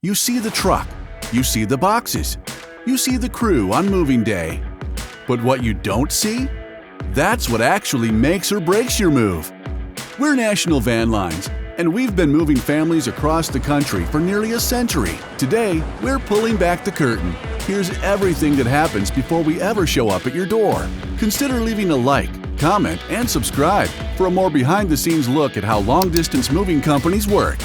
You see the truck, you see the boxes, you see the crew on moving day. But what you don't see? That's what actually makes or breaks your move. We're National Van Lines, and we've been moving families across the country for nearly a century. Today, we're pulling back the curtain. Here's everything that happens before we ever show up at your door. Consider leaving a like, comment, and subscribe for a more behind-the-scenes look at how long-distance moving companies work.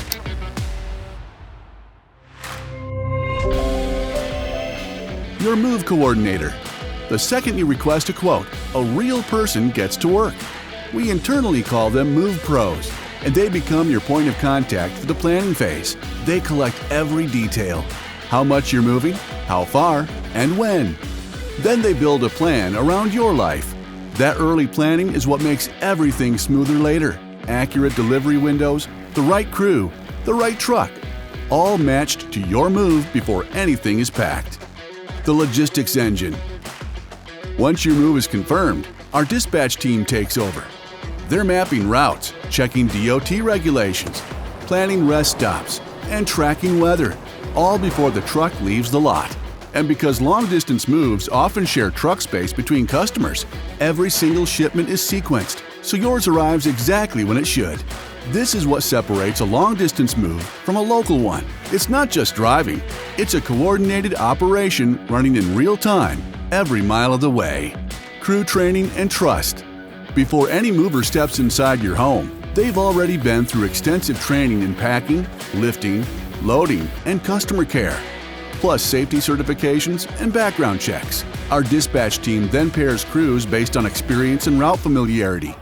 Your move coordinator. The second you request a quote, a real person gets to work. We internally call them Move Pros, and they become your point of contact for the planning phase. They collect every detail, how much you're moving, how far, and when. Then they build a plan around your life. That early planning is what makes everything smoother later. Accurate delivery windows, the right crew, the right truck, all matched to your move before anything is packed. The logistics engine. Once your move is confirmed, our dispatch team takes over. They're mapping routes, checking DOT regulations, planning rest stops, and tracking weather, all before the truck leaves the lot. And because long-distance moves often share truck space between customers, every single shipment is sequenced, so yours arrives exactly when it should. This is what separates a long-distance move from a local one. It's not just driving, it's a coordinated operation running in real time, every mile of the way. Crew training and trust. Before any mover steps inside your home, they've already been through extensive training in packing, lifting, loading, and customer care, plus safety certifications and background checks. Our dispatch team then pairs crews based on experience and route familiarity.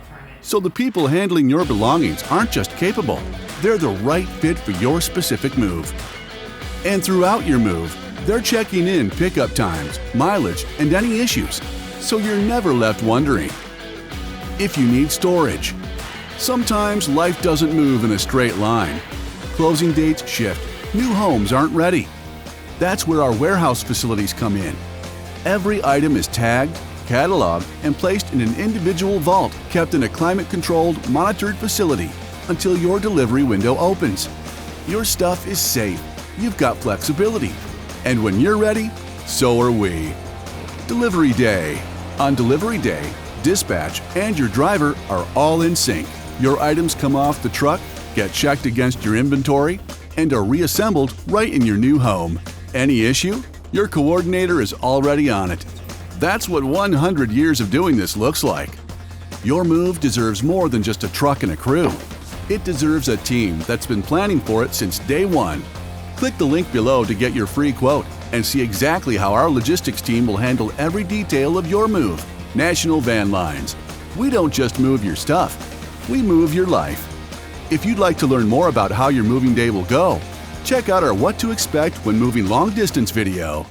So the people handling your belongings aren't just capable, they're the right fit for your specific move. And throughout your move, they're checking in pickup times, mileage, and any issues, so you're never left wondering. If you need storage. Sometimes life doesn't move in a straight line. Closing dates shift, new homes aren't ready. That's where our warehouse facilities come in. Every item is tagged, cataloged, and placed in an individual vault kept in a climate-controlled, monitored facility until your delivery window opens. Your stuff is safe, you've got flexibility, and when you're ready, so are we. Delivery day. On delivery day, dispatch and your driver are all in sync. Your items come off the truck, get checked against your inventory, and are reassembled right in your new home. Any issue? Your coordinator is already on it. That's what 100 years of doing this looks like. Your move deserves more than just a truck and a crew. It deserves a team that's been planning for it since day one. Click the link below to get your free quote and see exactly how our logistics team will handle every detail of your move. National Van Lines. We don't just move your stuff, we move your life. If you'd like to learn more about how your moving day will go, check out our What to Expect When Moving Long Distance video.